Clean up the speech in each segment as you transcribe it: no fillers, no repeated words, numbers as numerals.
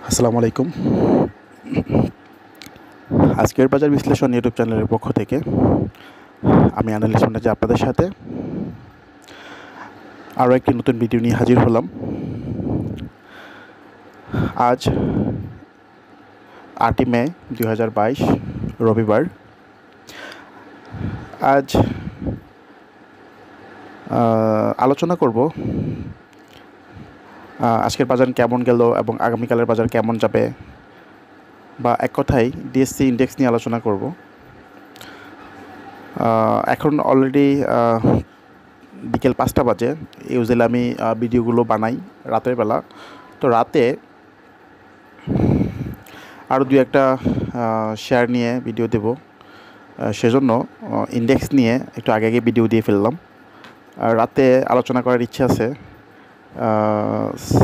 আসসালামু আলাইকুম। আজকের বাজার বিশ্লেষণ ইউটিউব চ্যানেলের পক্ষ থেকে আমি অ্যানালিস্ট ম্যানেজার আপনাদের সাথে আরও একটি নতুন ভিডিও নিয়ে হাজির হলাম। আজ 8ই মে 2022 রবিবার। আজ আলোচনা করব আজকের বাজার কেমন গেল এবং আগামীকালের বাজার কেমন যাবে, বা এক কথায় ডিএসসি ইন্ডেক্স নিয়ে আলোচনা করব। এখন অলরেডি বিকেল 5টা বাজে। ইউজুয়ালি আমি ভিডিওগুলো বানাই রাতের বেলা, তো রাতে আরও দু একটা শেয়ার নিয়ে ভিডিও দেব, সেজন্য ইন্ডেক্স নিয়ে একটু আগে আগে ভিডিও দিয়ে ফেললাম। রাতে আলোচনা করার ইচ্ছে আছে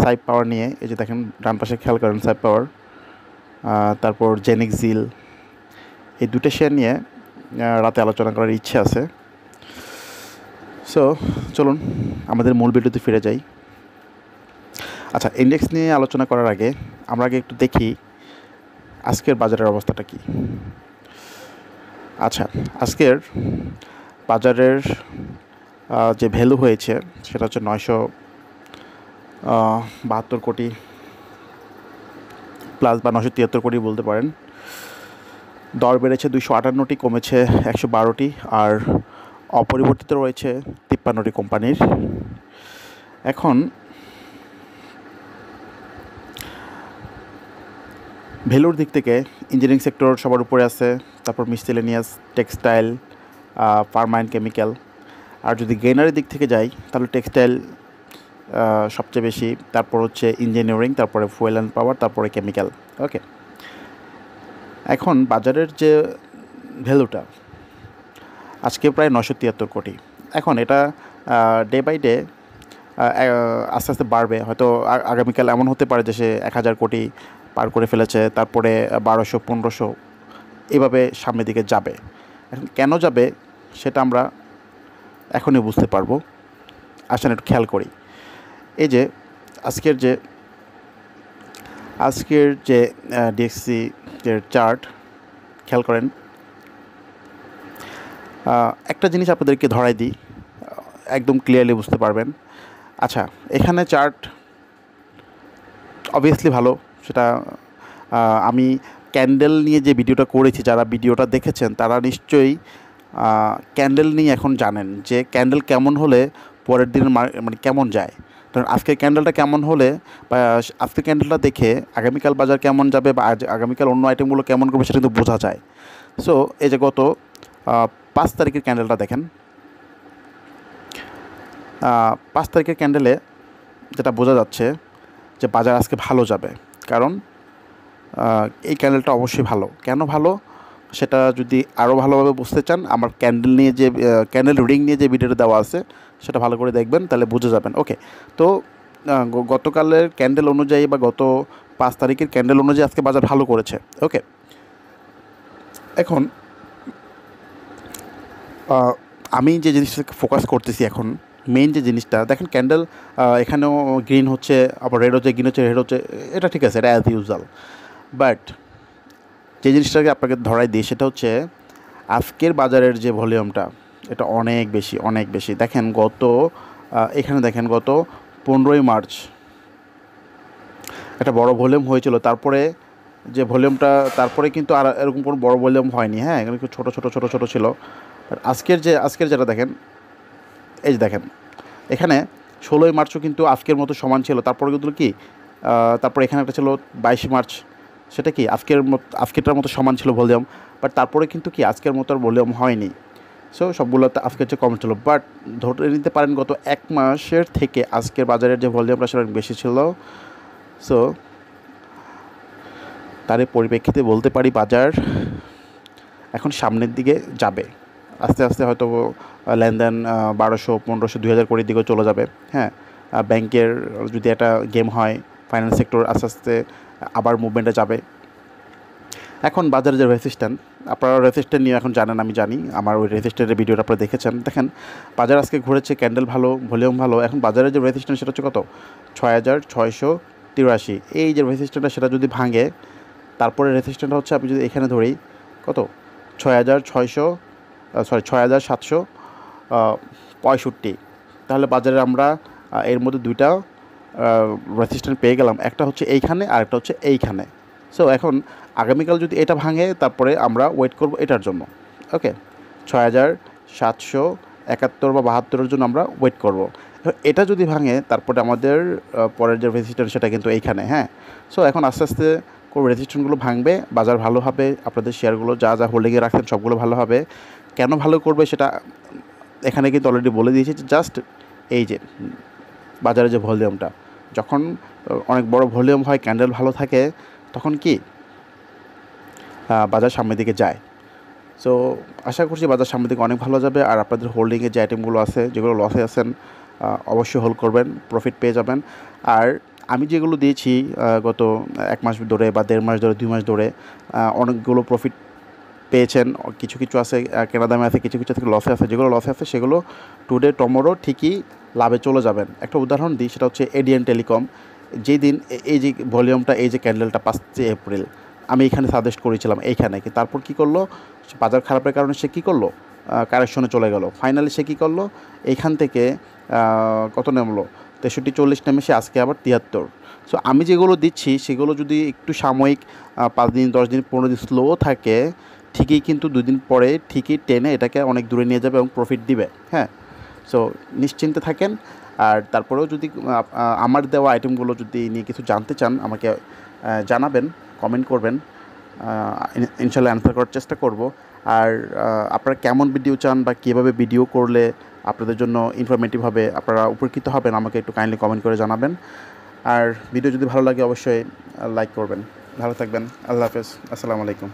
সাইপ পাওয়ার নিয়ে। এই যে দেখেন ডান পাশে খেয়াল করেন, সাইপ পাওয়ার, তারপর জেনিক জিল, এই দুটো শেয়ার নিয়ে রাতে আলোচনা করার ইচ্ছে আছে। সো চলুন আমাদের মূল ভিডিওতে ফিরে যাই। আচ্ছা, ইন্ডেক্স নিয়ে আলোচনা করার আগে আমরা আগে একটু দেখি আজকের বাজারের অবস্থাটা কি। আচ্ছা, আজকের বাজারের যে ভ্যালু হয়েছে সেটা হচ্ছে 972 কোটি প্লাস, বা 973 কোটি বলতে পারেন। দর বেড়েছে 258টি, কমেছে 112টি, আর অপরিবর্তিত রয়েছে 53টি কোম্পানির। এখন ভ্যালুর দিক থেকে ইঞ্জিনিয়ারিং সেক্টর সবার উপরে আছে, তারপর miscellaneous, textile, pharma and chemical. আর যদি গেইনারের দিক থেকে যাই তাহলে টেক্সটাইল সবচেয়ে বেশি, তারপর হচ্ছে ইঞ্জিনিয়ারিং, তারপরে ফুয়েল অ্যান্ড পাওয়ার, তারপরে কেমিক্যাল। ওকে, এখন বাজারের যে ভ্যালুটা আজকে প্রায় 973 কোটি। এখন এটা ডে বাই ডে আস্তে আস্তে বাড়বে। হয়তো আগামীকাল এমন হতে পারে যে সে 1000 কোটি পার করে ফেলেছে, তারপরে 1200, 1500, এভাবে সামনের দিকে যাবে। এখন কেন যাবে সেটা আমরা এখনই বুঝতে পারবো। আসেন একটু খেয়াল করি। এই যে আজকের যে ডিএসসি এর চার্ট খেয়াল করেন, একটা জিনিস আপনাদেরকে ধরাই দিই, একদম ক্লিয়ারলি বুঝতে পারবেন। আচ্ছা, এখানে চার্ট অবভিয়াসলি ভালো, সেটা আমি ক্যান্ডেল নিয়ে যে ভিডিওটা করেছি, যারা ভিডিওটা দেখেছেন তারা নিশ্চয়ই ক্যান্ডেল নিয়ে এখন জানেন যে ক্যান্ডেল কেমন হলে পরের দিনের মানে কেমন যায়। কারণ আজকের ক্যান্ডেলটা কেমন হলে, বা আজকের ক্যান্ডেলটা দেখে আগামীকাল বাজার কেমন যাবে, বা আগামীকাল অন্য আইটেমগুলো কেমন করবে সেটা কিন্তু বোঝা যায়। সো এই যে গত 5 তারিখের ক্যান্ডেলটা দেখেন, 5 তারিখের ক্যান্ডেলে যেটা বোঝা যাচ্ছে যে বাজার আজকে ভালো যাবে। কারণ এই ক্যান্ডেলটা অবশ্যই ভালো। কেন ভালো সেটা যদি আরও ভালোভাবে বুঝতে চান, আমার ক্যান্ডেল নিয়ে যে ক্যান্ডেল রিডিং নিয়ে যে ভিডিওটা দেওয়া আছে সেটা ভালো করে দেখবেন, তাহলে বুঝে যাবেন। ওকে, তো গতকালের ক্যান্ডেল অনুযায়ী বা গত 5 তারিখের ক্যান্ডেল অনুযায়ী আজকে বাজার ভালো করেছে। ওকে, এখন আমি যে জিনিসটাকে ফোকাস করতেছি এখন, মেইন যে জিনিসটা দেখেন, ক্যান্ডেল এখানেও গ্রিন হচ্ছে, আবার রেড হচ্ছে, গ্রিন হচ্ছে, রেড হচ্ছে, এটা ঠিক আছে, এটা অ্যাজ ইউজুয়াল। বাট যে জিনিসটাকে আপনাকে ধরাই দিই সেটা হচ্ছে আজকের বাজারের যে ভলিউমটা, এটা অনেক বেশি, অনেক বেশি। দেখেন এখানে দেখেন গত 15ই মার্চ একটা বড় ভলিউম হয়েছিল, তারপরে যে ভলিউমটা, তারপরে কিন্তু আর এরকম কোনো বড় ভলিউম হয়নি। হ্যাঁ, এখানে একটু ছোটো ছোটো ছিল। আজকের যেটা দেখেন, এই যে দেখেন এখানে 16ই মার্চও কিন্তু আজকের মতো সমান ছিল, তারপরে কিন্তু কি তারপরে এখানে একটা ছিল 22 মার্চ, সেটা কি আজকেরটার মতো সমান ছিল ভলিউম, বাট তারপরে কিন্তু কি আজকের মতো আর ভলিউম হয়নি। সো সবগুলোতে আজকের চেয়ে কম ছিল, বাট ধরে নিতে পারেন গত 1 মাসের থেকে আজকের বাজারের যে ভলিউমটা সেটা অনেক বেশি ছিল। সো তার পরিপ্রেক্ষিতে বলতে পারি বাজার এখন সামনের দিকে যাবে। আস্তে আস্তে হয়তো লেনদেন 1200, 1500, 2000 কোটির দিকেও চলে যাবে। হ্যাঁ, ব্যাংকের যদি একটা গেম হয়, ফাইন্যান্স সেক্টর আস্তে আস্তে আবার মুভমেন্টে যাবে। এখন বাজারে যে রেজিস্ট্যান্ট, আপনারা রেজিস্ট্যান্ট নিয়ে এখন জানেন, আমি জানি, আমার ওই রেজিস্ট্যান্টের ভিডিওটা আপনারা দেখেছেন। দেখেন বাজার আজকে ঘুরেছে, ক্যান্ডেল ভালো, ভলিউম ভালো। এখন বাজারের যে রেজিস্ট্যান্ট সেটা হচ্ছে কত, 6600 83 এই যে রেজিস্ট্যান্টটা সেটা যদি ভাঙে, তারপরে রেজিস্ট্যান্টটা হচ্ছে আমি যদি এখানে ধরি কত 6765, তাহলে বাজারে আমরা এর মধ্যে দুইটা রেজিস্ট্যান্ট পেয়ে গেলাম, একটা হচ্ছে এইখানে আর একটা হচ্ছে এইখানে। সো এখন আগামীকাল যদি এটা ভাঙে তারপরে আমরা ওয়েট করব এটার জন্য। ওকে, 6771 বা 72-এর জন্য আমরা ওয়েট করব। এটা যদি ভাঙে তারপরে আমাদের পরের যে রেজিস্ট্যান্ট সেটা কিন্তু এইখানে। হ্যাঁ, সো এখন আস্তে আস্তে করে রেজিস্ট্যান্টগুলো ভাঙবে, বাজার ভালো হবে, আপনাদের শেয়ারগুলো যা যা হোল্ডিংয়ে রাখছেন সবগুলো ভালো হবে। কেন ভালো করবে সেটা এখানে কিন্তু অলরেডি বলে দিয়েছি। জাস্ট এই যে বাজারে যে ভলিউমটা, যখন অনেক বড় ভলিউম হয়, ক্যান্ডেল ভালো থাকে, তখন কি বাজার সামনের দিকে যায়। সো আশা করছি বাজার সামনের দিকে অনেক ভালো যাবে। আর আপনাদের হোল্ডিংয়ে যে আইটেমগুলো আছে, যেগুলো লসে আছেন, অবশ্যই হোল্ড করবেন, প্রফিট পেয়ে যাবেন। আর আমি যেগুলো দিয়েছি গত 1 মাস ধরে বা 1.5 মাস ধরে, 2 মাস ধরে, অনেকগুলো প্রফিট পেয়েছেন। কিছু কিছু আছে কেনা দামে আছে, কিছু কিছু থেকে লসে আছে। যেগুলো লসে আছে সেগুলো টুডে টুমরো ঠিকই লাভে চলে যাবেন। একটা উদাহরণ দিই, সেটা হচ্ছে এডিএন টেলিকম। যেই দিন এই যে ভলিউমটা, এই যে ক্যান্ডেলটা 5 এপ্রিল আমি এখানে সাজেস্ট করেছিলাম এইখানে, কি তারপর কি করলো, বাজার খারাপের কারণে সে কী করলো, কারেকশনে চলে গেল। ফাইনালি সে কী করলো, এইখান থেকে কত নামলো, 63-40 নেমে সে আজকে আবার 73। সো আমি যেগুলো দিচ্ছি সেগুলো যদি একটু সাময়িক 5 দিন, 10 দিন, 15 দিন স্লো থাকে, ঠিকই কিন্তু 2 দিন পরে ঠিকই টেনে এটাকে অনেক দূরে নিয়ে যাবে এবং প্রফিট দিবে। হ্যাঁ, সো নিশ্চিন্তে থাকেন। আর তারপরেও যদি আমার দেওয়া আইটেমগুলো যদি নিয়ে কিছু জানতে চান, আমাকে জানাবেন, কমেন্ট করবেন, ইনশাল্লাহ অ্যান্সার করার চেষ্টা করব। আর আপনারা কেমন ভিডিও চান বা কীভাবে ভিডিও করলে আপনাদের জন্য ইনফরমেটিভ হবে, আপনারা উপকৃত হবেন, আমাকে একটু কাইন্ডলি কমেন্ট করে জানাবেন। আর ভিডিও যদি ভালো লাগে অবশ্যই লাইক করবেন। ভালো থাকবেন। আল্লাহ হাফেজ। আসসালামু আলাইকুম।